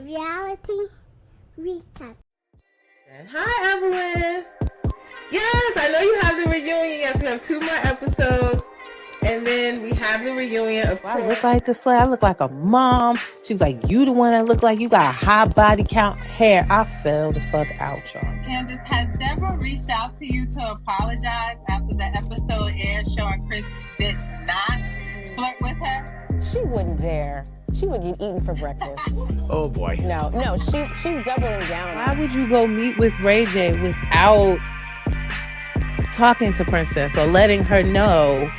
Reality recap. And hi, everyone. Yes, I know you have the reunion. Yes, we have 2 more episodes. And then we have the reunion, of course. I look like the slay. I look like a mom. She was like, you the one that look like you got a high body count hair. I fell the fuck out, y'all. Candace, has Deborah reached out to you to apologize after the episode aired showing Chris did not flirt with her? She wouldn't dare. She would get eaten for breakfast. Oh boy. No, she's doubling down. Why would you go meet with Ray J without talking to Princess or letting her know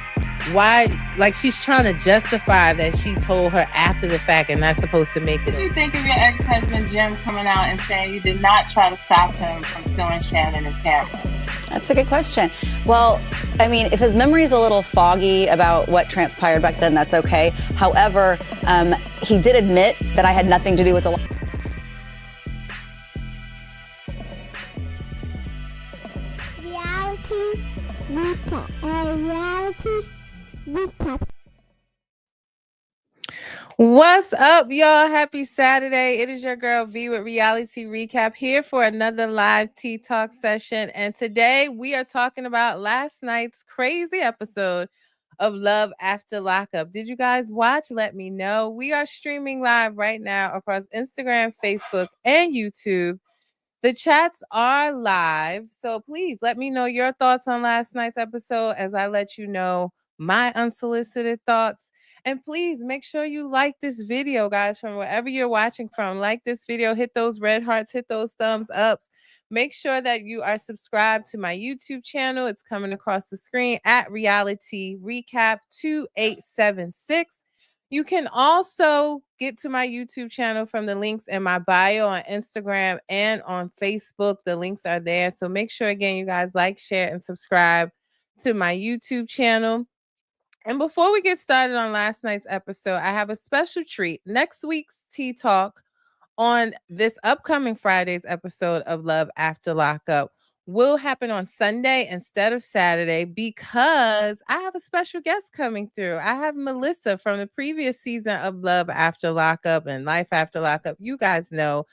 why? Like, she's trying to justify that she told her after the fact and that's supposed to make it. What do you think of your ex-husband Jim coming out and saying you did not try to stop him from suing Shannon and Cameron? That's a good question. Well, I mean, if his memory is a little foggy about what transpired back then, that's okay. However, he did admit that I had nothing to do with the Reality recap. Reality recap. What's up, y'all? Happy Saturday. It is your girl V with Reality Recap here for another live Tea Talk session. And today we are talking about last night's crazy episode of Love After Lockup. Did you guys watch? Let me know. We are streaming live right now across Instagram, Facebook, and YouTube. The chats are live. So please let me know your thoughts on last night's episode as I let you know my unsolicited thoughts. And please make sure you like this video, guys, from wherever you're watching from. Like this video, hit those red hearts, hit those thumbs ups. Make sure that you are subscribed to my YouTube channel. It's coming across the screen at Reality Recap 2876. You can also get to my YouTube channel from the links in my bio on Instagram and on Facebook. The links are there. So make sure, again, you guys like, share, and subscribe to my YouTube channel. And before we get started on last night's episode, I have a special treat. Next week's Tea Talk on this upcoming Friday's episode of Love After Lockup will happen on Sunday instead of Saturday because I have a special guest coming through. I have Melissa from the previous season of Love After Lockup and Life After Lockup. You guys know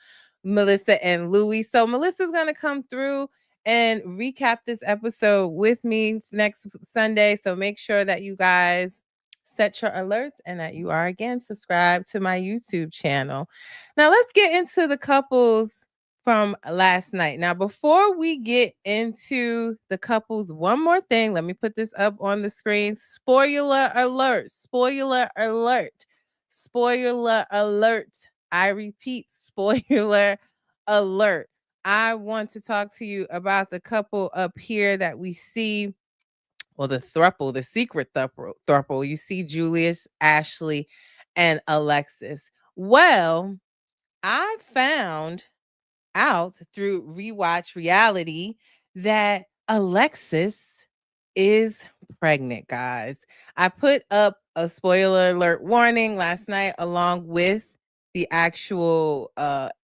Melissa and Louie. So Melissa's going to come through and recap this episode with me next Sunday. So make sure that you guys set your alerts and that you are, again, subscribed to my YouTube channel. Now, let's get into the couples from last night. Now, before we get into the couples, one more thing. Let me put this up on the screen. Spoiler alert. Spoiler alert. Spoiler alert. I repeat, spoiler alert. I want to talk to you about the couple up here that we see. Well, the throuple, the secret throuple. You see Julius, Ashley, and Alexis. Well, I found out through Rewatch Reality that Alexis is pregnant, guys. I put up a spoiler alert warning last night along with the actual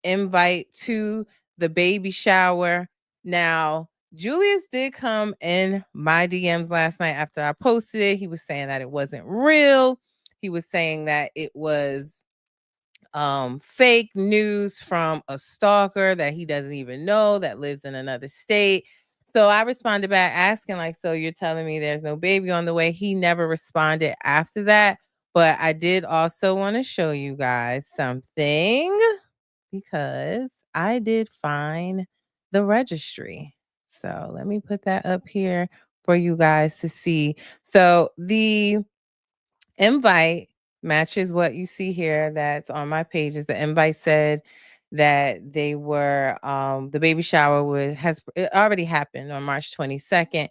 invite to the baby shower. Now, Julius did come in my DMs last night after I posted it. He was saying that it wasn't real. He was saying that it was fake news from a stalker that he doesn't even know that lives in another state. So I responded back asking, like, so you're telling me there's no baby on the way? He never responded after that. But I did also want to show you guys something because I did find the registry. So let me put that up here for you guys to see. So the invite matches what you see here that's on my pages. The invite said that they were the baby shower it already happened on March 22nd.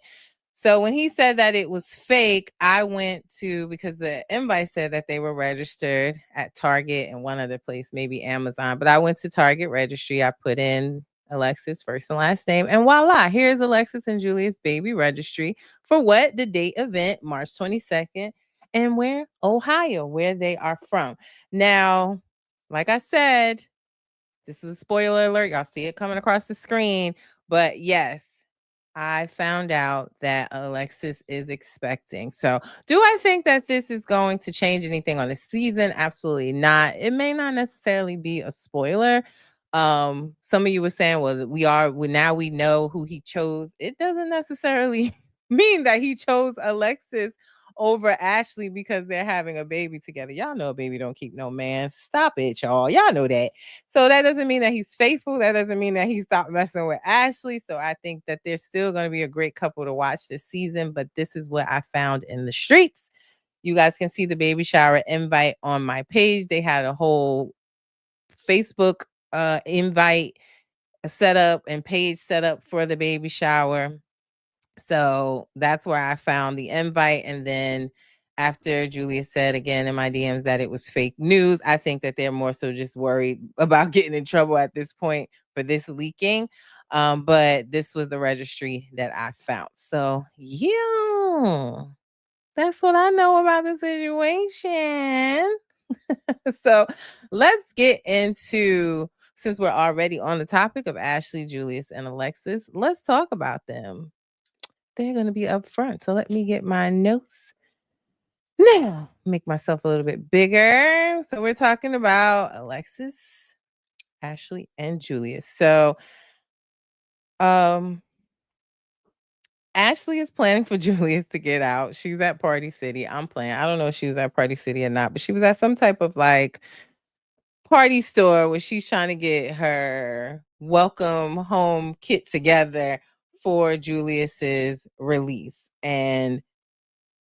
So when he said that it was fake, I went to, because the invite said that they were registered at Target and one other place, maybe Amazon, but I went to Target registry. I put in Alexis' first and last name, and voila, here's Alexis and Julius' baby registry for what? The date event, March 22nd. And where? Ohio, where they are from. Now, like I said, this is a spoiler alert. Y'all see it coming across the screen. But yes, I found out that Alexis is expecting. So, do I think that this is going to change anything on the season? Absolutely not. It may not necessarily be a spoiler. Some of you were saying, well, now we know who he chose. It doesn't necessarily mean that he chose Alexis over Ashley because they're having a baby together. Y'all know a baby don't keep no man. Stop it, y'all. Y'all know that. So that doesn't mean that he's faithful. That doesn't mean that he stopped messing with Ashley. So I think that they're still going to be a great couple to watch this season. But this is what I found in the streets. You guys can see the baby shower invite on my page. They had a whole Facebook invite set up and page set up for the baby shower. So that's where I found the invite. And then after Julius said again in my DMs that it was fake news, I think that they're more so just worried about getting in trouble at this point for this leaking. But this was the registry that I found. So yeah, that's what I know about the situation. So let's get into, since we're already on the topic of Ashley, Julius, and Alexis, let's talk about them. They're going to be up front. So let me get my notes now. Make myself a little bit bigger. So we're talking about Alexis, Ashley, and Julius. So Ashley is planning for Julius to get out. She's at Party City. I'm playing. I don't know if she was at Party City or not, but she was at some type of like party store where she's trying to get her welcome home kit together for Julius's release. And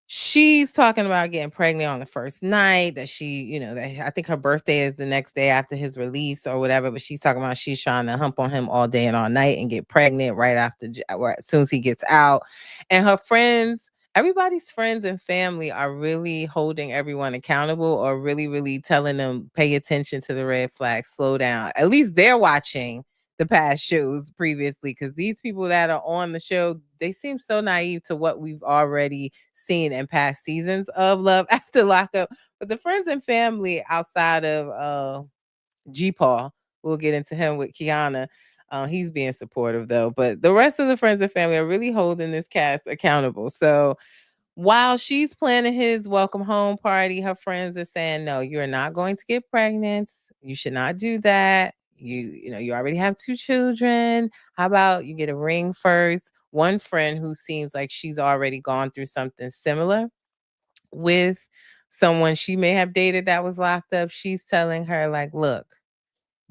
she's talking about getting pregnant on the first night, that she, that I think her birthday is the next day after his release or whatever, but she's talking about she's trying to hump on him all day and all night and get pregnant right after, or as soon as he gets out. And her friends, everybody's friends and family are really holding everyone accountable, or really, really telling them, pay attention to the red flags, slow down. At least they're watching the past shows previously, because these people that are on the show, they seem so naive to what we've already seen in past seasons of Love After Lockup. But the friends and family outside of G-Paul, we'll get into him with Quiana. He's being supportive though, but the rest of the friends and family are really holding this cast accountable. So while she's planning his welcome home party, her friends are saying, no, you're not going to get pregnant. You should not do that. You already have 2 children. How about you get a ring first? One friend who seems like she's already gone through something similar with someone she may have dated that was locked up, she's telling her, like, look,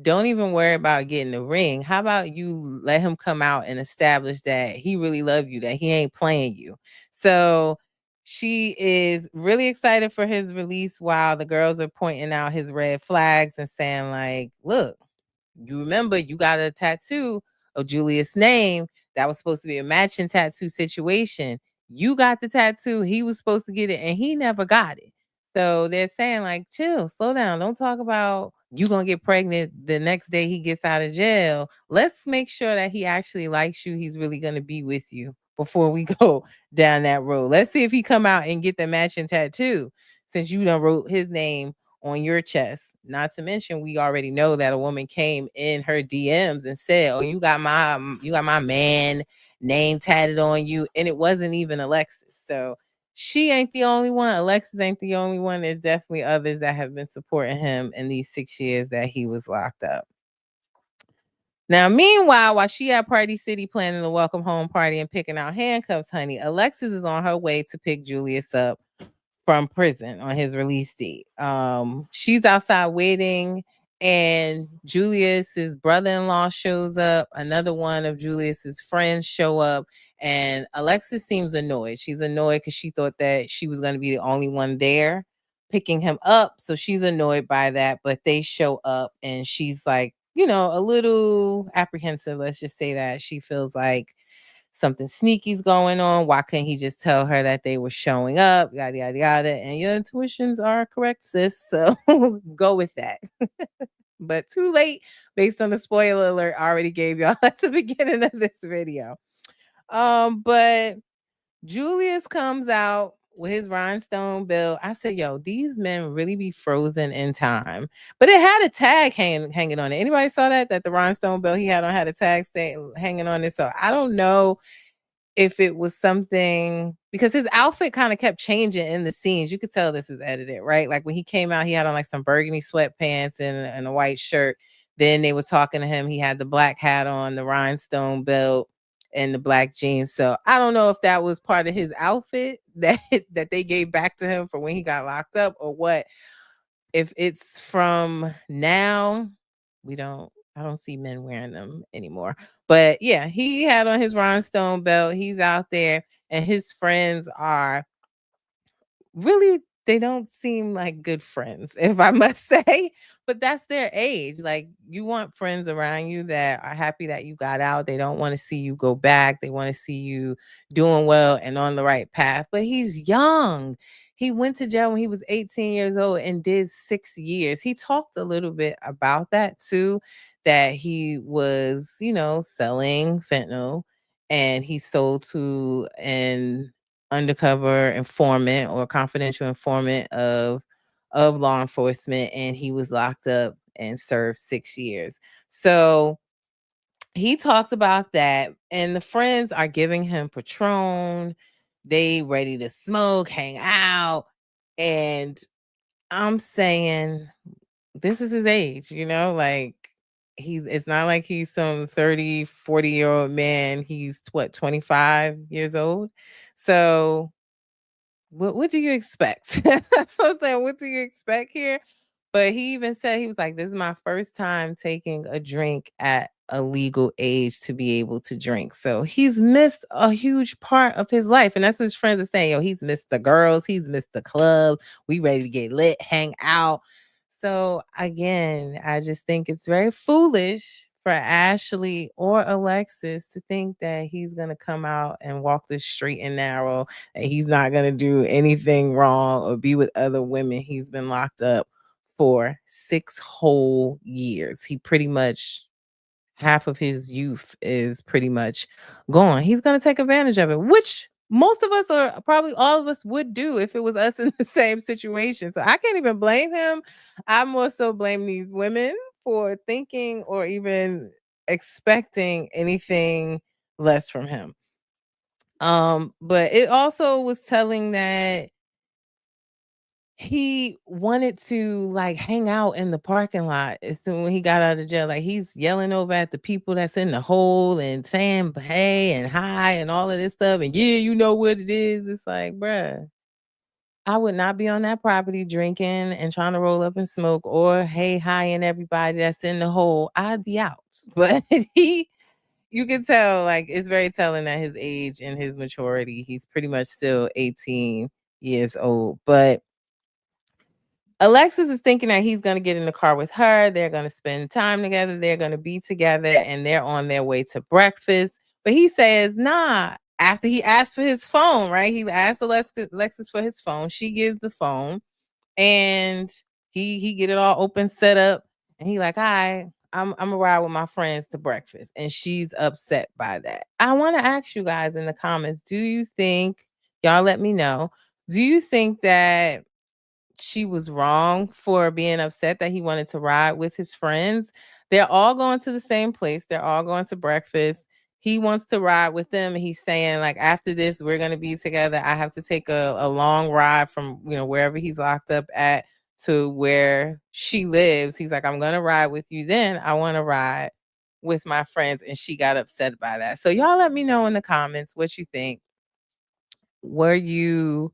don't even worry about getting the ring. How about you let him come out and establish that he really loves you, that he ain't playing you? So she is really excited for his release, while the girls are pointing out his red flags and saying, like, look, you remember you got a tattoo of Julius' name that was supposed to be a matching tattoo situation. You got the tattoo, he was supposed to get it, and he never got it. So they're saying, like, chill, slow down. Don't talk about you gonna get pregnant the next day he gets out of jail. Let's make sure that he actually likes you. He's really gonna be with you before we go down that road. Let's see if he come out and get the matching tattoo, since you done wrote his name on your chest. Not to mention, we already know that a woman came in her DMs and said, oh, you got my man name tatted on you, and it wasn't even Alexis. So she ain't the only one. Alexis ain't the only one. There's definitely others that have been supporting him in these 6 years that he was locked up. Now, meanwhile, while she at Party City planning the welcome home party and picking out handcuffs, honey, Alexis is on her way to pick Julius up from prison on his release date. She's outside waiting, and Julius's brother-in-law shows up. Another one of Julius's friends show up, and Alexis seems annoyed. She's annoyed because she thought that she was going to be the only one there picking him up. So she's annoyed by that, but they show up, and she's like, a little apprehensive. Let's just say that she feels like something sneaky's going on. Why couldn't he just tell her that they were showing up? Yada, yada, yada. And your intuitions are correct, sis. So go with that. But too late, based on the spoiler alert I already gave y'all at the beginning of this video. But Julius comes out with his rhinestone belt. I said, yo, these men really be frozen in time. But it had a tag hanging on it. Anybody saw that the rhinestone belt he had on had a tag hanging on it? So I don't know if it was something, because his outfit kind of kept changing in the scenes. You could tell this is edited, right? Like when he came out, he had on like some burgundy sweatpants and a white shirt. Then they were talking to him. He had the black hat on, the rhinestone belt, and the black jeans. So I don't know if that was part of his outfit that they gave back to him for when he got locked up or what. If it's from now, I don't see men wearing them anymore. But yeah, he had on his rhinestone belt. He's out there, and his friends are really, they don't seem like good friends, if I must say. But that's their age. Like, you want friends around you that are happy that you got out. They don't want to see you go back. They want to see you doing well and on the right path. But he's young. He went to jail when he was 18 years old and did 6 years. He talked a little bit about that too, that he was, selling fentanyl, and he sold to an undercover informant or confidential informant of law enforcement, and he was locked up and served 6 years. So he talked about that, and the friends are giving him Patron. They ready to smoke, hang out, and I'm saying this is his age, like it's not like he's some 30, 40-year-old man. He's what, 25 years old. So what do you expect? So I was like, what do you expect here? But he even said, he was like, this is my first time taking a drink at a legal age to be able to drink. So he's missed a huge part of his life. And that's what his friends are saying. Yo, he's missed the girls, he's missed the club. We ready to get lit, hang out. So again, I just think it's very foolish for Ashley or Alexis to think that he's going to come out and walk this straight and narrow, and he's not going to do anything wrong or be with other women. He's been locked up for 6 whole years. He pretty much, half of his youth is pretty much gone. He's going to take advantage of it, which most of us, or probably all of us, would do if it was us in the same situation. So I can't even blame him. I more so blame these women for thinking or even expecting anything less from him. But it also was telling that he wanted to like hang out in the parking lot as soon when he got out of jail. Like, he's yelling over at the people that's in the hole and saying hey and hi and all of this stuff. And yeah, you know what it is. It's like, bruh, I would not be on that property drinking and trying to roll up and smoke or hey, hi, and everybody that's in the hole. I'd be out. But you can tell, like, it's very telling that his age and his maturity, he's pretty much still 18 years old. But Alexis is thinking that he's going to get in the car with her. They're going to spend time together. They're going to be together, and they're on their way to breakfast. But he says, nah. After he asked for his phone, right? He asked Alexis for his phone. She gives the phone, and he get it all open, set up, and he like, all right, I'm gonna ride with my friends to breakfast. And she's upset by that. I want to ask you guys in the comments, do you think, y'all let me know, do you think that she was wrong for being upset that he wanted to ride with his friends? They're all going to the same place. They're all going to breakfast. He wants to ride with them. And he's saying, like, after this, we're going to be together. I have to take a long ride from, wherever he's locked up at to where she lives. He's like, I'm going to ride with you. Then I want to ride with my friends. And she got upset by that. So y'all let me know in the comments what you think. Were you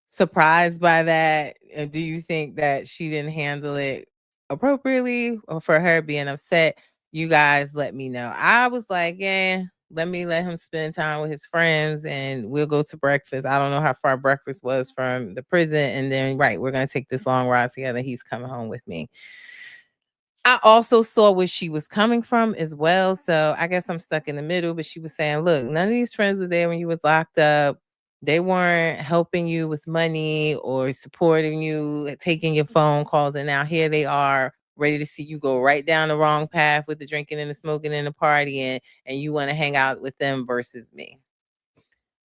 surprised by that? Do you think that she didn't handle it appropriately, or for her being upset? You guys let me know. I was like, yeah, let him spend time with his friends and we'll go to breakfast. I don't know how far breakfast was from the prison. And then, right, we're going to take this long ride together. He's coming home with me. I also saw where she was coming from as well. So I guess I'm stuck in the middle, but she was saying, look, none of these friends were there when you were locked up. They weren't helping you with money or supporting you, taking your phone calls. And now here they are ready to see you go right down the wrong path with the drinking and the smoking and the partying, and you want to hang out with them versus me.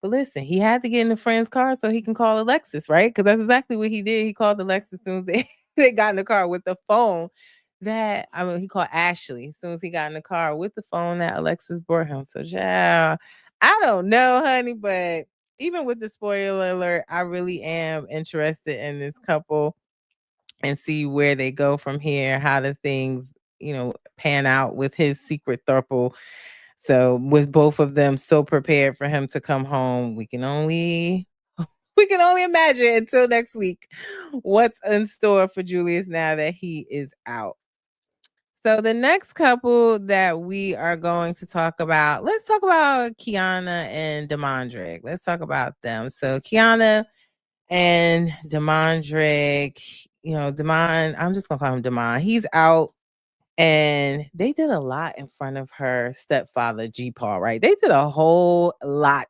But listen, he had to get in the friend's car so he can call Alexis, right? Because that's exactly what he did. He called Alexis as soon as they got in the car with the phone he called Ashley as soon as he got in the car with the phone that Alexis brought him. So, yeah, I don't know, honey, but even with the spoiler alert, I really am interested in this couple and see where they go from here, how the things, pan out with his secret throuple. So with both of them so prepared for him to come home, we can only imagine until next week what's in store for Julius now that he is out. So the next couple that we are going to talk about, let's talk about Quiana and Damondrick. Let's talk about them. So Quiana and Damondrick, Damon, I'm just gonna call him Damon. He's out, and they did a lot in front of her stepfather, G Paul, right? They did a whole lot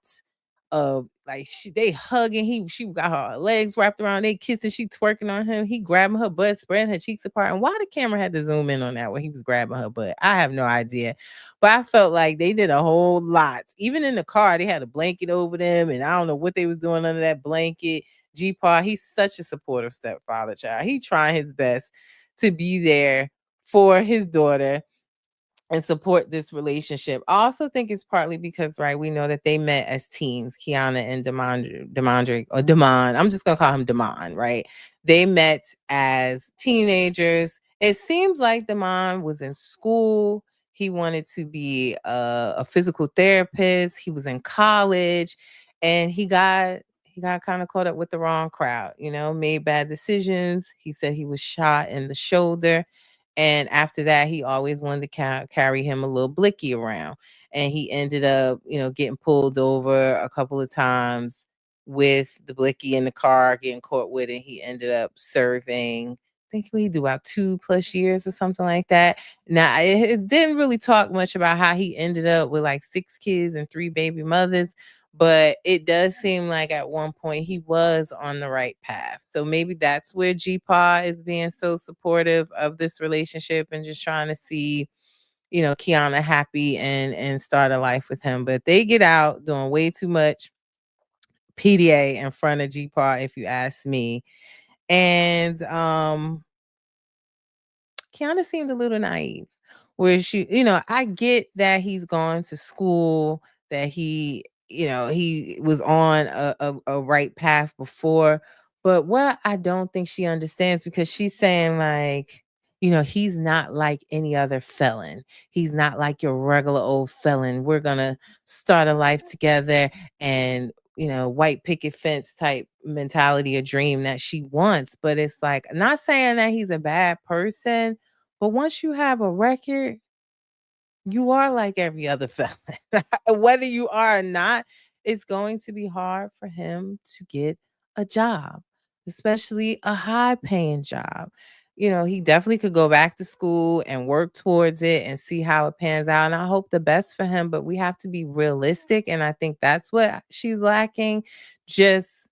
of like they hugging. She got her legs wrapped around, they kissing, she twerking on him, he grabbing her butt, spreading her cheeks apart. And why the camera had to zoom in on that when he was grabbing her butt, I have no idea. But I felt like they did a whole lot. Even in the car, they had a blanket over them, and I don't know what they was doing under that blanket. G Paul, he's such a supportive stepfather, child. He trying his best to be there for his daughter and support this relationship. I also think it's partly because, right, we know that they met as teens, Quiana and Damondrick, or Damon. I'm just gonna call him Damon, right? They met as teenagers. It seems like Damon was in school. He wanted to be a physical therapist. He was in college, and he got kind of caught up with the wrong crowd. Made bad decisions. He said he was shot in the shoulder. And after that, he always wanted to carry him a little blicky around. And he ended up, getting pulled over a couple of times with the blicky in the car, getting caught with it. He ended up serving, I think we do about 2+ years or something like that. Now, it didn't really talk much about how he ended up with like 6 kids and 3 baby mothers, but it does seem like at one point he was on the right path. So maybe that's where G-Pa is being so supportive of this relationship and just trying to see, Quiana happy and start a life with him. But they get out doing way too much PDA in front of G-Pa, if you ask me. And Kiana seemed a little naive, where I get that he's gone to school, that he was on a right path before. But what I don't think she understands, because she's saying like, he's not like any other felon. He's not like your regular old felon. We're going to start a life together, and white picket fence type mentality, a dream that she wants. But it's like, not saying that he's a bad person, but once you have a record, you are like every other felon. Whether you are or not, it's going to be hard for him to get a job, especially a high paying job. He definitely could go back to school and work towards it and see how it pans out. And I hope the best for him, but we have to be realistic. And I think that's what she's lacking. Just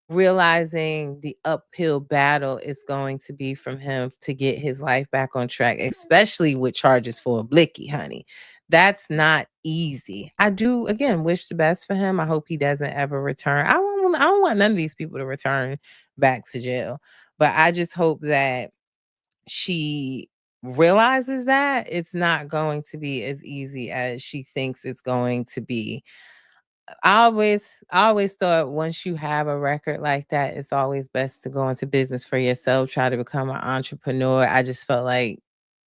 realizing the uphill battle is going to be from him to get his life back on track, especially with charges for a blicky, honey. That's not easy. I do, again, wish the best for him. I hope he doesn't ever return. I don't want none of these people to return back to jail. But I just hope that she realizes that it's not going to be as easy as she thinks it's going to be. I always thought once you have a record like that, it's always best to go into business for yourself, try to become an entrepreneur. I just felt like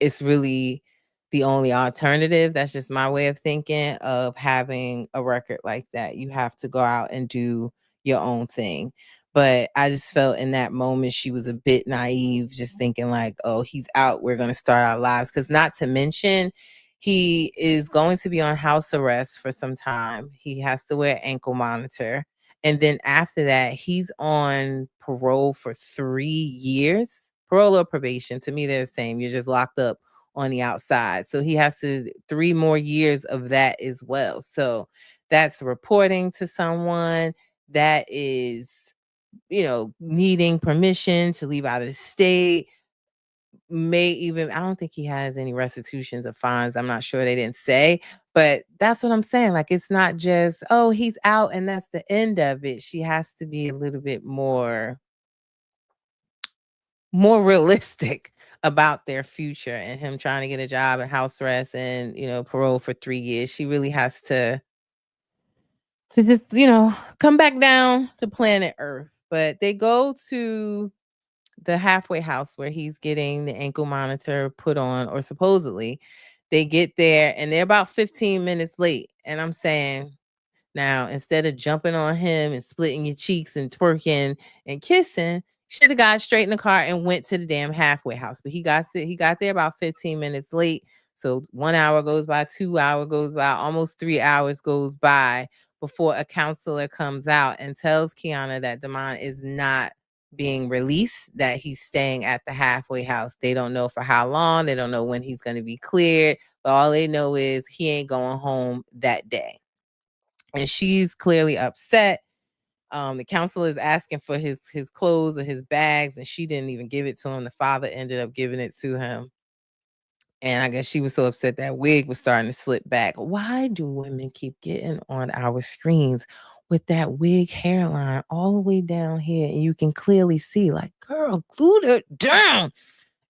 it's really the only alternative. That's just my way of thinking of having a record like that. You have to go out and do your own thing. But I just felt in that moment she was a bit naive, just thinking like, oh, he's out, we're going to start our lives. Because not to mention, he is going to be on house arrest for some time. He has to wear ankle monitor. And then after that, he's on parole for 3 years. Parole or probation. To me, they're the same. You're just locked up on the outside. So he has to 3 more years of that as well. So that's reporting to someone, that is, needing permission to leave out of the state. I don't think he has any restitutions of fines. I'm not sure, they didn't say, but that's what I'm saying. Like, it's not just, oh, he's out and that's the end of it. She has to be a little bit more realistic about their future, and him trying to get a job at house arrest and, parole for 3 years. She really has to to just, come back down to planet Earth. But they go to the halfway house where he's getting the ankle monitor put on, or supposedly. They get there and they're about 15 minutes late. And I'm saying, now, instead of jumping on him and splitting your cheeks and twerking and kissing, should have got straight in the car and went to the damn halfway house. But he got there about 15 minutes late. So 1 hour goes by, 2 hour goes by, almost 3 hours goes by before a counselor comes out and tells Quiana that Damon is not being released, that he's staying at the halfway house. They don't know for how long. They don't know when he's going to be cleared. But all they know is he ain't going home that day. And she's clearly upset. The counselor is asking for his clothes or his bags, and she didn't even give it to him. The father ended up giving it to him. And I guess she was so upset that wig was starting to slip back. Why do women keep getting on our screens with that wig hairline all the way down here? And you can clearly see, like, girl, glue it down.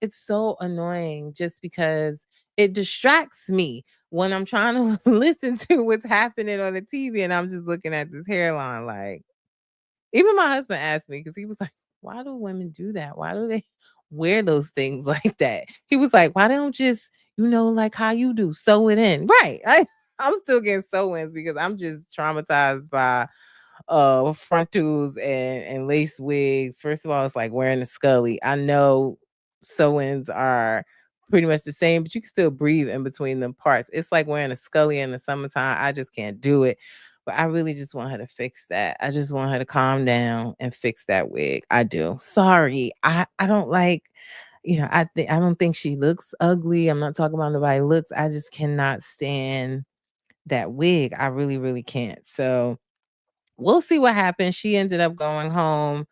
It's so annoying just because it distracts me when I'm trying to listen to what's happening on the TV and I'm just looking at this hairline. Like, even my husband asked me, because he was like, why do women do that? Why do they wear those things like that? He was like, why don't just, like how you do, sew it in? Right. I'm still getting sew-ins because I'm just traumatized by frontals and lace wigs. First of all, it's like wearing a scully. I know sew-ins are pretty much the same, but you can still breathe in between them parts. It's like wearing a scully in the summertime. I just can't do it. But I really just want her to fix that. I just want her to calm down and fix that wig. I do. Sorry. I don't like, I don't think she looks ugly. I'm not talking about nobody looks. I just cannot stand that wig. I really, really can't. So we'll see what happens. She ended up going home.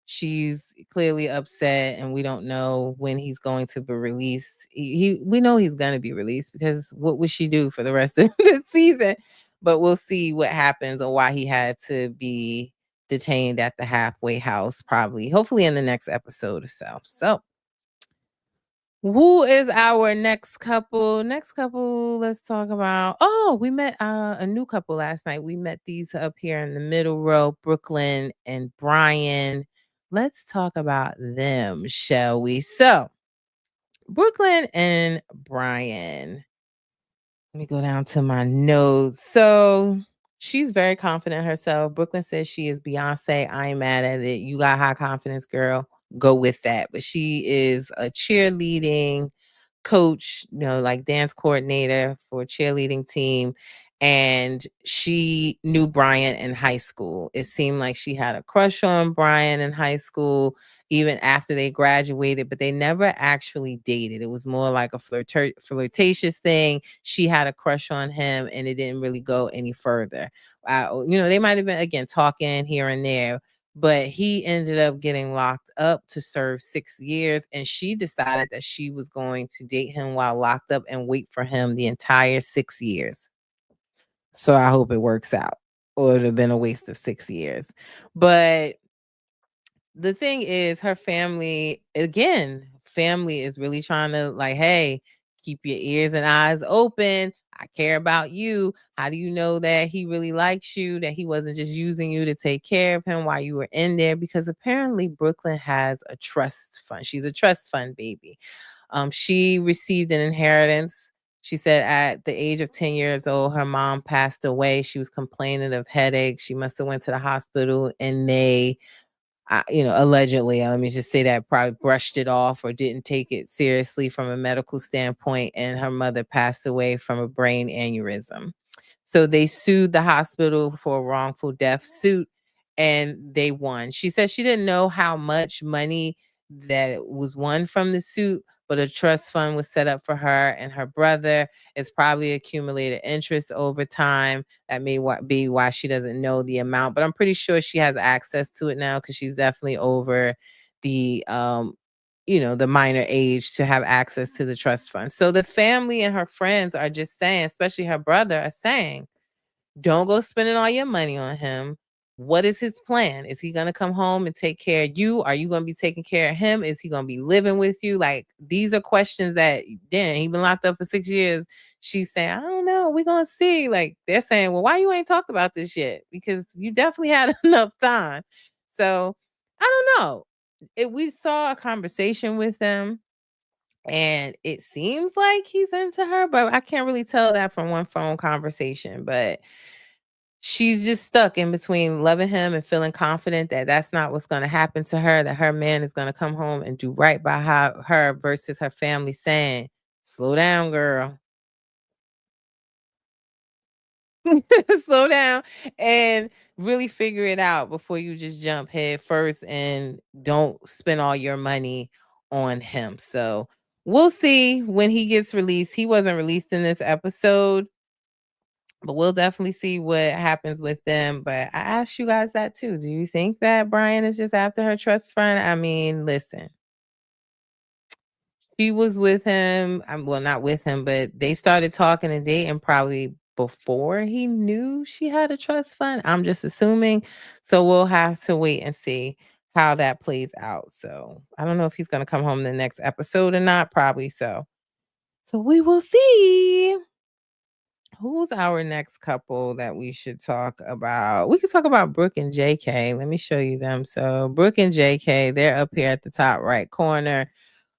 She's clearly upset, and we don't know when he's going to be released. We know he's going to be released, because what would she do for the rest of the season? But we'll see what happens, or why he had to be detained at the halfway house, hopefully in the next episode or so. So, who is our next couple? Next couple, let's talk about. Oh, we met a new couple last night. We met these up here in the middle row, Brooklyn and Brian. Let's talk about them, shall we? So, Brooklyn and Brian. Let me go down to my notes. So, she's very confident in herself. Brooklyn says she is Beyonce. I ain't mad at it. You got high confidence, girl. Go with that. But she is a cheerleading coach, like dance coordinator for a cheerleading team. And she knew Brian in high school. It seemed like she had a crush on Brian in high school, even after they graduated, but they never actually dated. It was more like a flirtatious thing. She had a crush on him, and it didn't really go any further. They might have been, again, talking here and there, but he ended up getting locked up to serve 6 years, and she decided that she was going to date him while locked up and wait for him the entire 6 years. So I hope it works out, or it would have been a waste of 6 years. But the thing is, her family is really trying to, like, hey, keep your ears and eyes open. I care about you. How do you know that he really likes you, that he wasn't just using you to take care of him while you were in there? Because apparently Brooklyn has a trust fund. She's a trust fund baby. She received an inheritance. She said at the age of 10 years old, her mom passed away. She was complaining of headaches. She must have went to the hospital, and they allegedly, let me just say that, probably brushed it off or didn't take it seriously from a medical standpoint. And her mother passed away from a brain aneurysm. So they sued the hospital for a wrongful death suit, and they won. She said she didn't know how much money that was won from the suit, but a trust fund was set up for her and her brother. It's probably accumulated interest over time. That may be why she doesn't know the amount, but I'm pretty sure she has access to it now, because she's definitely over the the minor age to have access to the trust fund. So the family and her friends are just saying, especially her brother, are saying, don't go spending all your money on him. What is his plan? Is he going to come home and take care of you? Are you going to be taking care of him? Is he going to be living with you? Like, these are questions that, damn, he been locked up for 6 years. She's saying, I don't know. We're going to see. Like, they're saying, well, why you ain't talked about this yet? Because you definitely had enough time. So I don't know. We saw a conversation with them, and it seems like he's into her, but I can't really tell that from one phone conversation. But she's just stuck in between loving him and feeling confident that that's not what's going to happen to her, that her man is going to come home and do right by her versus her family saying, slow down, girl. Slow down and really figure it out before you just jump head first and don't spend all your money on him. So we'll see when he gets released. He wasn't released in this episode, but we'll definitely see what happens with them. But I asked you guys that too. Do you think that Brian is just after her trust fund? I mean, listen, she was with him. Well, not with him, but they started talking and dating probably before he knew she had a trust fund. I'm just assuming. So we'll have to wait and see how that plays out. So I don't know if he's going to come home in the next episode or not. Probably so. So we will see. Who's our next couple that we should talk about? We could talk about Brooke and JK. Let me show you them. So Brooke and JK, they're up here at the top right corner.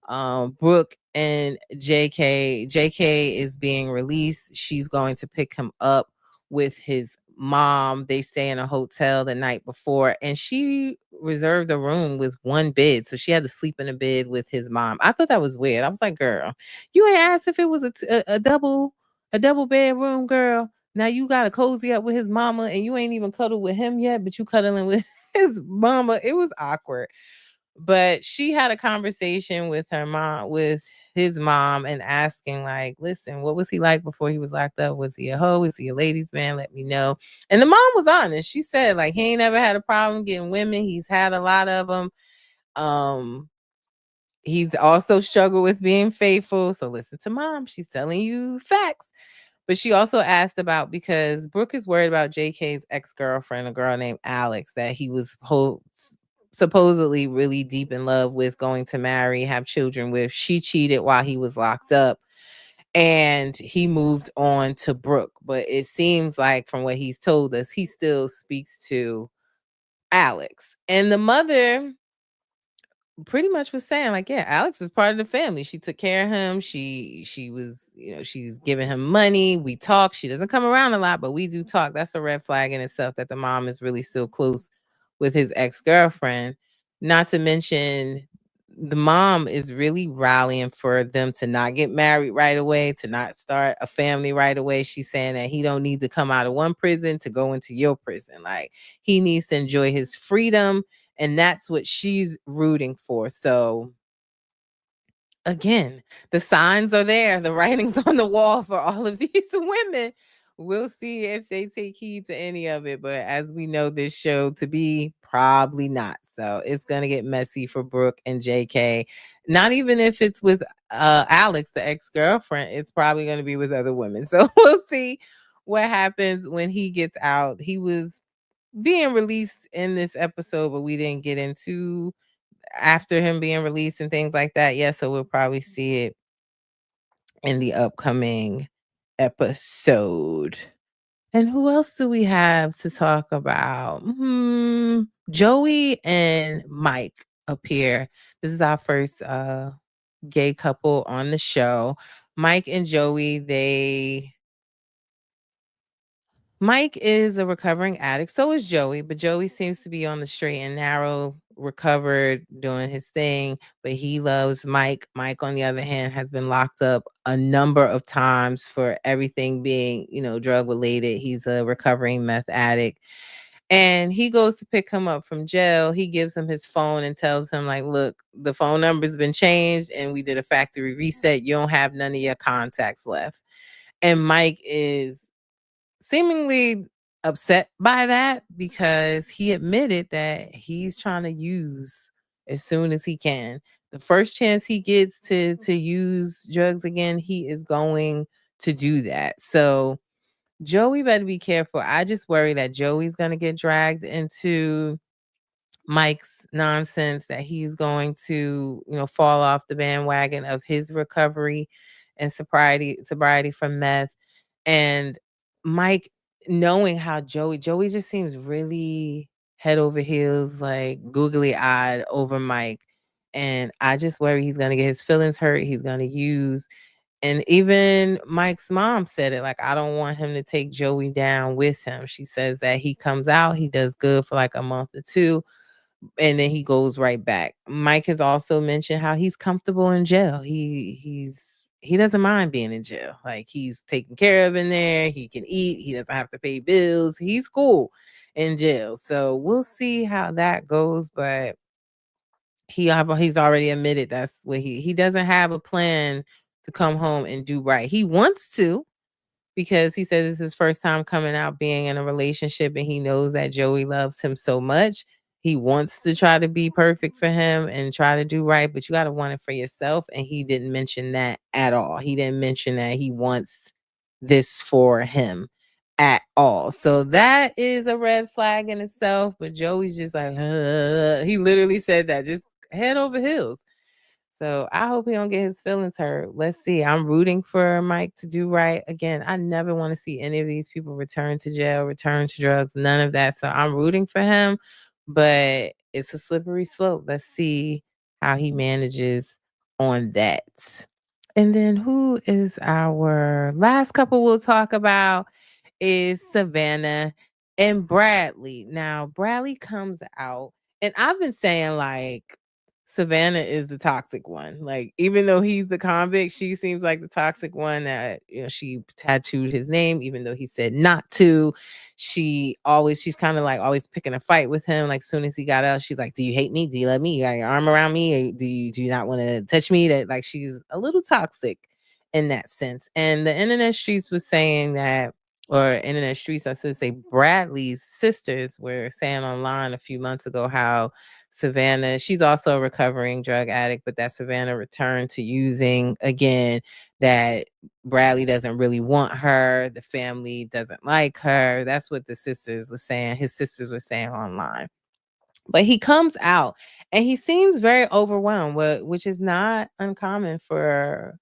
Brooke and JK is being released. She's going to pick him up with his mom. They stay in a hotel the night before, and she reserved a room with one bed, so she had to sleep in a bed with his mom. I thought that was weird. I was like, girl, you ain't asked if it was a double bedroom, girl. Now you gotta cozy up with his mama, and you ain't even cuddled with him yet, but you cuddling with his mama. It was awkward. But she had a conversation with her mom, with his mom, and asking, like, listen, what was he like before he was locked up? Was he a hoe? Was he a ladies' man? Let me know. And the mom was honest. She said, like, he ain't never had a problem getting women. He's had a lot of them. He's also struggled with being faithful. So listen to mom. She's telling you facts. But she also asked about, because Brooke is worried about JK's ex-girlfriend, a girl named Alex, that he was supposedly really deep in love with, going to marry, have children with. She cheated while he was locked up, and he moved on to Brooke. But it seems like, from what he's told us, he still speaks to Alex. And the mother pretty much was saying, like, yeah, Alex is part of the family. She took care of him. She was, she's giving him money. We talk. She doesn't come around a lot, but we do talk. That's a red flag in itself, that the mom is really still close with his ex-girlfriend. Not to mention, the mom is really rallying for them to not get married right away, to not start a family right away. She's saying that he don't need to come out of one prison to go into your prison. Like, he needs to enjoy his freedom, and that's what she's rooting for. So again, the signs are there, the writing's on the wall for all of these women. We'll see if they take heed to any of it, but as we know this show to be, probably not. So it's going to get messy for Brooke and JK. Not even if it's with Alex, the ex-girlfriend, it's probably going to be with other women. So we'll see what happens when he gets out. He was being released in this episode, but we didn't get into after him being released and things like that. Yeah, so we'll probably see it in the upcoming episode. And who else do we have to talk about? Joey and Mike appear. This is our first gay couple on the show. Mike and Joey, Mike is a recovering addict. So is Joey, but Joey seems to be on the straight and narrow, recovered, doing his thing, but he loves Mike. Mike, on the other hand, has been locked up a number of times for everything being, drug related. He's a recovering meth addict. And he goes to pick him up from jail. He gives him his phone and tells him, like, look, the phone number's been changed and we did a factory reset. You don't have none of your contacts left. And Mike is seemingly upset by that, because he admitted that he's trying to use as soon as he can. The first chance he gets to use drugs again, he is going to do that. So Joey better be careful. I just worry that Joey's going to get dragged into Mike's nonsense, that he's going to, fall off the bandwagon of his recovery and sobriety from meth. And Mike, knowing how Joey just seems really head over heels, like googly eyed over Mike. And I just worry he's going to get his feelings hurt. He's going to use, and even Mike's mom said it, like, I don't want him to take Joey down with him. She says that he comes out, he does good for like a month or two, and then he goes right back. Mike has also mentioned how he's comfortable in jail. He doesn't mind being in jail. Like, he's taken care of in there. He can eat. He doesn't have to pay bills. He's cool in jail. So we'll see how that goes. But he's already admitted that's what he doesn't have a plan to come home and do right. He wants to, because he says it's his first time coming out being in a relationship, and he knows that Joey loves him so much. He wants to try to be perfect for him and try to do right, but you got to want it for yourself. And he didn't mention that at all. He didn't mention that he wants this for him at all. So that is a red flag in itself. But Joey's just like, he literally said that, just head over heels. So I hope he don't get his feelings hurt. Let's see. I'm rooting for Mike to do right. Again, I never want to see any of these people return to jail, return to drugs, none of that. So I'm rooting for him, but it's a slippery slope. Let's see how he manages on that. And then who is our last couple we'll talk about is Savvanah and Bradley. Now, Bradley comes out, and I've been saying, like, Savvanah is the toxic one. Like, even though he's the convict, she seems like the toxic one that, she tattooed his name, even though he said not to. She's kind of like always picking a fight with him. Like, soon as he got out, she's like, do you hate me? Do you love me? You got your arm around me? Or do you not want to touch me? That, like, she's a little toxic in that sense. And the internet streets was saying that, or internet streets, I should say, Bradley's sisters were saying online a few months ago how Savvanah, she's also a recovering drug addict, but that Savvanah returned to using again, that Bradley doesn't really want her. The family doesn't like her. That's what the sisters were saying. His sisters were saying online. But he comes out and he seems very overwhelmed, which is not uncommon for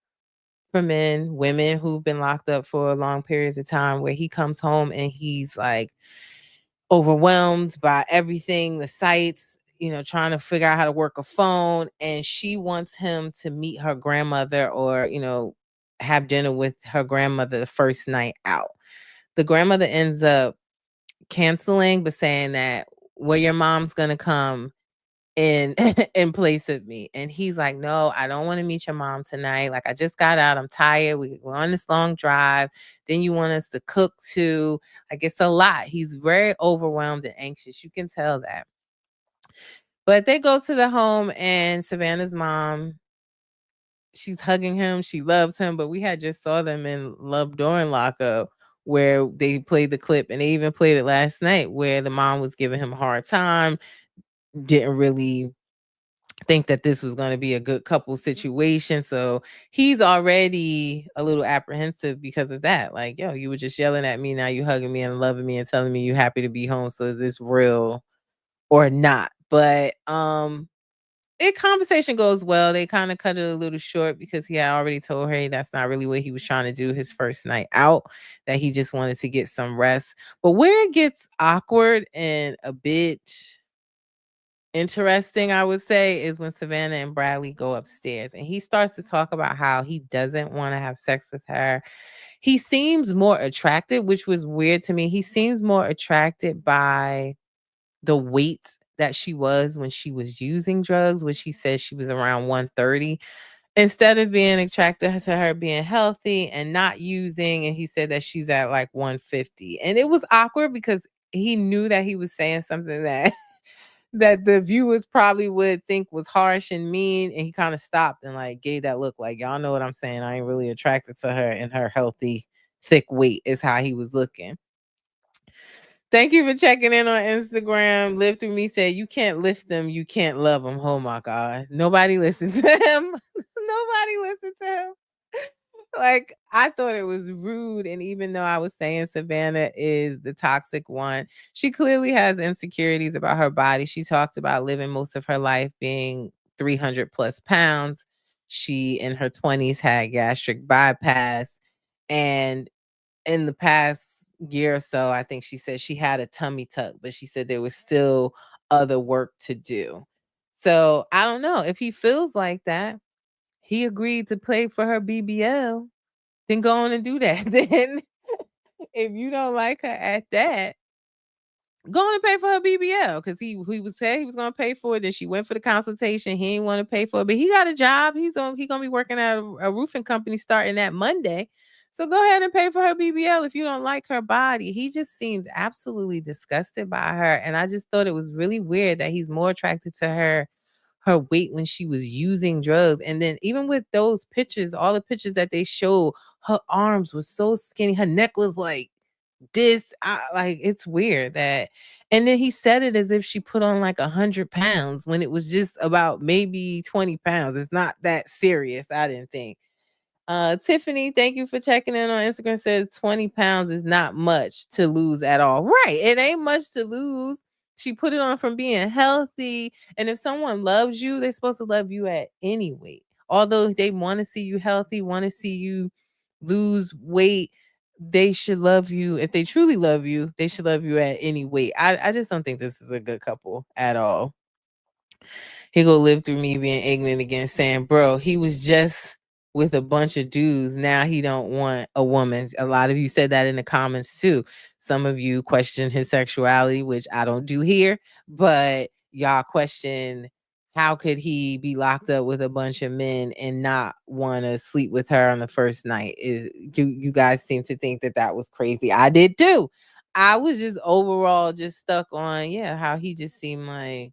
men, women who've been locked up for long periods of time, where he comes home and he's like overwhelmed by everything, the sights, trying to figure out how to work a phone. And she wants him to meet her grandmother, or, have dinner with her grandmother the first night out. The grandmother ends up canceling, but saying that, well, your mom's going to come in in place of me. And he's like, no, I don't want to meet your mom tonight. Like, I just got out. I'm tired. We're on this long drive. Then you want us to cook too. Like, it's a lot. He's very overwhelmed and anxious. You can tell that. But they go to the home, and Savannah's mom, she's hugging him. She loves him. But we had just saw them in Love during lockup, where they played the clip, and they even played it last night, where the mom was giving him a hard time, didn't really think that this was going to be a good couple situation. So he's already a little apprehensive because of that. Like, yo, you were just yelling at me. Now you hugging me and loving me and telling me you're happy to be home. So is this real or not? But conversation goes well. They kind of cut it a little short because he had already told her that's not really what he was trying to do his first night out, that he just wanted to get some rest. But where it gets awkward and a bit interesting, I would say, is when Savannah and Bradley go upstairs and he starts to talk about how he doesn't want to have sex with her. He seems more attracted, which was weird to me. He seems more attracted by the weight that she was when she was using drugs, which he says she was around 130, instead of being attracted to her being healthy and not using. And he said that she's at like 150. And it was awkward because he knew that he was saying something that that the viewers probably would think was harsh and mean. And he kind of stopped and like gave that look like, y'all know what I'm saying. I ain't really attracted to her, and her healthy, thick weight is how he was looking. Thank you for checking in on Instagram. Live Through Me said, you can't lift them, you can't love them. Oh my God. Nobody listened to him. Nobody listened to him. Like, I thought it was rude. And even though I was saying Savannah is the toxic one, she clearly has insecurities about her body. She talked about living most of her life being 300 plus pounds. She, in her 20s, had gastric bypass. And in the past year or so, I think she said she had a tummy tuck, but she said there was still other work to do. So I don't know if he feels like that. He agreed to pay for her BBL, then go on and do that. Then if you don't like her at that, go on and pay for her BBL because he was saying he was gonna pay for it. Then she went for the consultation. He didn't want to pay for it, but he got a job. He gonna be working at a roofing company starting that Monday. So go ahead and pay for her BBL if you don't like her body. He just seemed absolutely disgusted by her, and I just thought it was really weird that he's more attracted to her weight when she was using drugs. And then even with those pictures, all the pictures that they show, her arms was so skinny, her neck was like this. Like, it's weird that. And then he said it as if she put on like 100 pounds when it was just about maybe 20 pounds. It's not that serious, I didn't think. Tiffany, thank you for checking in on Instagram. Says 20 pounds is not much to lose at all. Right. It ain't much to lose. She put it on from being healthy. And if someone loves you, they're supposed to love you at any weight. Although they want to see you healthy, want to see you lose weight, they should love you. If they truly love you, they should love you at any weight. I just don't think this is a good couple at all. He go live through me being ignorant again, saying, bro, he was just with a bunch of dudes. Now he don't want a woman. A lot of you said that in the comments too. Some of you question his sexuality, which I don't do here, but y'all question how could he be locked up with a bunch of men and not want to sleep with her on the first night? You guys seem to think that was crazy. I did too. I was just overall just stuck on, how he just seemed like,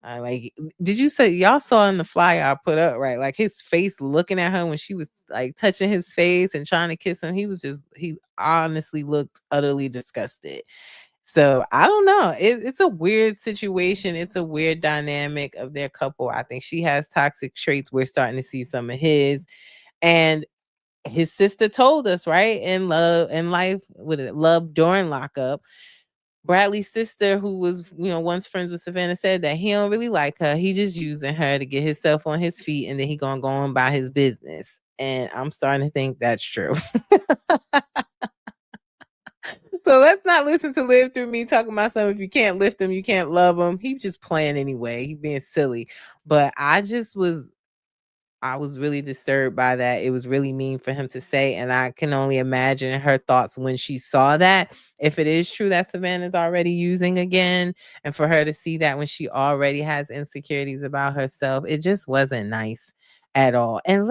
I like, did you say y'all saw in the flyer I put up, right? Like his face looking at her when she was like touching his face and trying to kiss him. He honestly looked utterly disgusted. So I don't know. It's a weird situation. It's a weird dynamic of their couple. I think she has toxic traits. We're starting to see some of his. And his sister told us, right? In life, with it, love during lockup. Bradley's sister, who was, once friends with Savannah, said that he don't really like her. He just using her to get himself on his feet, and then he gonna go on by his business. And I'm starting to think that's true. So let's not listen to Live Through Me talking about something. If you can't lift him, you can't love him. He just playing anyway. He being silly. But I was really disturbed by that. It was really mean for him to say. And I can only imagine her thoughts when she saw that. If it is true that Savannah's already using again, and for her to see that when she already has insecurities about herself, it just wasn't nice at all. And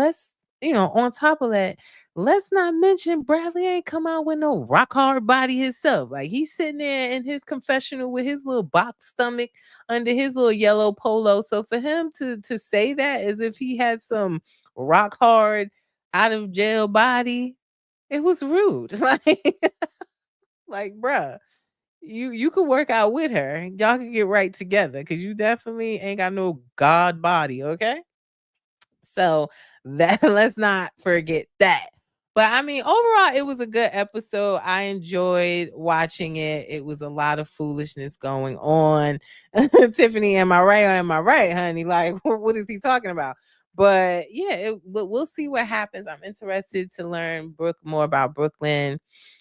on top of that, let's not mention Bradley ain't come out with no rock hard body himself. Like, he's sitting there in his confessional with his little box stomach under his little yellow polo. So for him to say that as if he had some rock hard out of jail body, it was rude. Like, bruh, you could work out with her. Y'all can get right together because you definitely ain't got no god body, okay? So that let's not forget that. But I mean, overall, it was a good episode. I enjoyed watching it. It was a lot of foolishness going on. Tiffany, am I right or am I right, honey? Like, what is he talking about? But yeah, we'll see what happens. I'm interested to learn more about Brooklyn.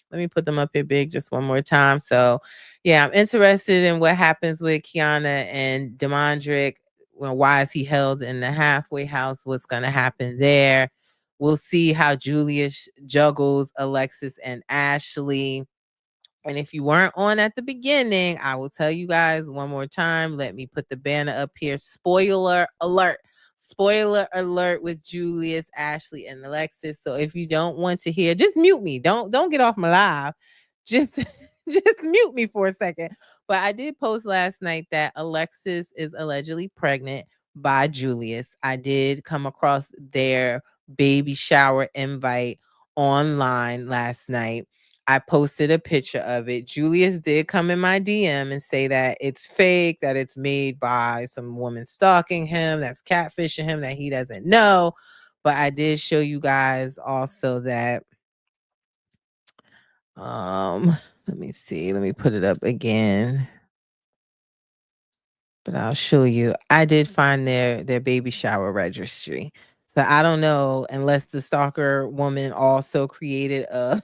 Let me put them up here big just one more time. So yeah, I'm interested in what happens with Quiana and Damondrick. Well, why is he held in the halfway house? What's going to happen there? We'll see how Julius juggles Alexis and Ashley. And if you weren't on at the beginning, I will tell you guys one more time. Let me put the banner up here. Spoiler alert. Spoiler alert with Julius, Ashley, and Alexis. So if you don't want to hear, just mute me. Don't get off my live. Just just mute me for a second. But I did post last night that Alexis is allegedly pregnant by Julius. I did come across their baby shower invite online last night. I posted a picture of it. Julius did come in my DM and say that it's fake, that it's made by some woman stalking him, that's catfishing him, that he doesn't know. But I did show you guys also that let me see. Let me put it up again. But I'll show you. I did find their baby shower registry. So I don't know unless the stalker woman also created a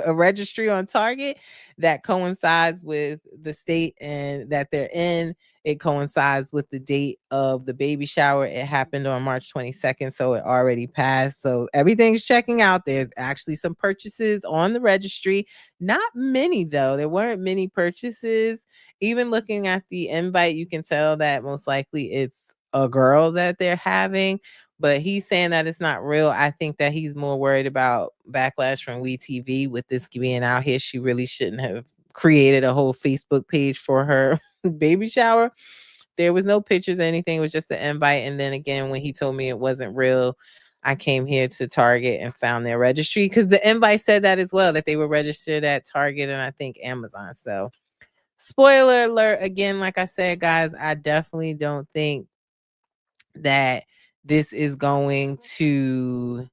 registry on Target that coincides with the state and that they're in. It coincides with the date of the baby shower. It happened on March 22nd, so it already passed. So everything's checking out. There's actually some purchases on the registry. Not many though. There weren't many purchases. Even looking at the invite, you can tell that most likely it's a girl that they're having, but he's saying that it's not real. I think that he's more worried about backlash from WeTV with this being out here. She really shouldn't have created a whole Facebook page for her baby shower. There was no pictures or anything. It was just the invite. And then again, when he told me it wasn't real, I came here to Target and found their registry because the invite said that as well, that they were registered at Target and I think Amazon. So spoiler alert again, like I said, guys, I definitely don't think that this is going to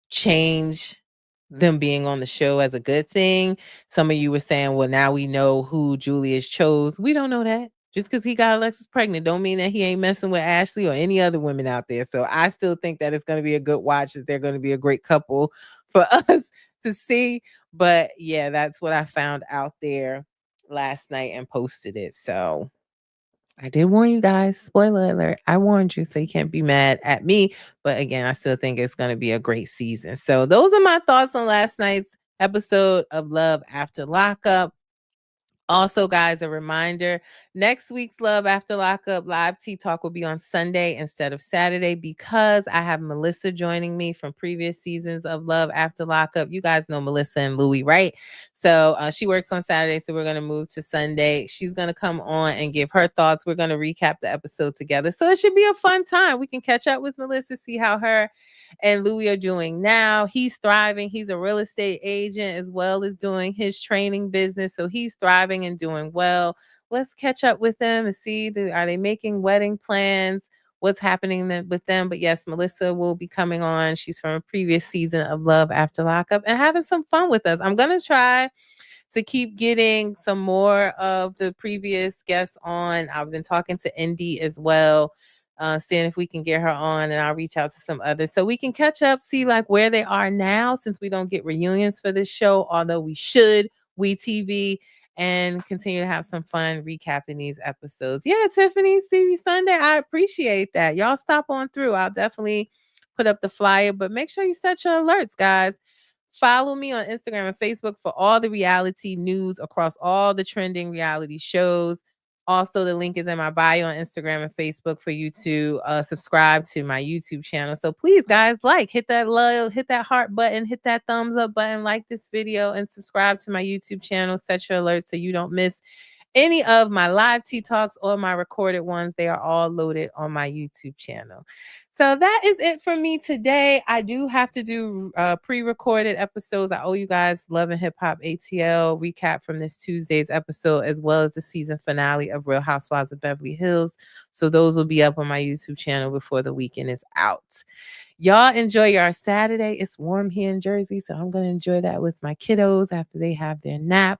change them being on the show as a good thing. Some of you were saying, well, now we know who Julius chose. We don't know that. Just because he got Alexis pregnant don't mean that he ain't messing with Ashley or any other women out there. So I still think that it's going to be a good watch, that they're going to be a great couple for us to see. But yeah, that's what I found out there last night and posted it. So I did warn you guys. Spoiler alert. I warned you, so you can't be mad at me. But again, I still think it's going to be a great season. So those are my thoughts on last night's episode of Love After Lockup. Also, guys, a reminder, next week's Love After Lockup live tea talk will be on Sunday instead of Saturday because I have Melissa joining me from previous seasons of Love After Lockup. You guys know Melissa and Louie, right? So she works on Saturday, so we're going to move to Sunday. She's going to come on and give her thoughts. We're going to recap the episode together. So it should be a fun time. We can catch up with Melissa, see how her and Louie are doing now. He's thriving. He's a real estate agent as well as doing his training business. So he's thriving and doing well. Let's catch up with them and see, are they making wedding plans? What's happening with them? But yes, Melissa will be coming on. She's from a previous season of Love After Lockup and having some fun with us. I'm going to try to keep getting some more of the previous guests on. I've been talking to Indy as well, seeing if we can get her on, and I'll reach out to some others so we can catch up, see like where they are now, since we don't get reunions for this show, although we should, WeTV, and continue to have some fun recapping these episodes. Yeah, Tiffany, see you Sunday. I appreciate that. Y'all stop on through. I'll definitely put up the flyer, but make sure you set your alerts, guys. Follow me on Instagram and Facebook for all the reality news across all the trending reality shows. Also, the link is in my bio on Instagram and Facebook for you to subscribe to my YouTube channel. So please, guys, hit that love, hit that heart button, hit that thumbs up button, like this video, and subscribe to my YouTube channel. Set your alerts so you don't miss any of my live tea talks or my recorded ones. They are all loaded on my YouTube channel. So that is it for me today. I do have to do pre-recorded episodes. I owe you guys Love and Hip Hop ATL recap from this Tuesday's episode, as well as the season finale of Real Housewives of Beverly Hills. So those will be up on my YouTube channel before the weekend is out. Y'all enjoy your Saturday. It's warm here in Jersey, so I'm going to enjoy that with my kiddos after they have their nap.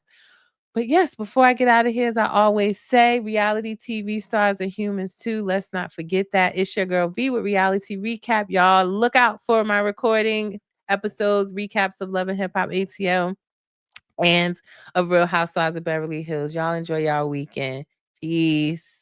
But yes, before I get out of here, as I always say, reality TV stars are humans too. Let's not forget that. It's your girl V with Reality Recap. Y'all look out for my recording episodes, recaps of Love and Hip Hop ATL and of Real Housewives of Beverly Hills. Y'all enjoy y'all weekend. Peace.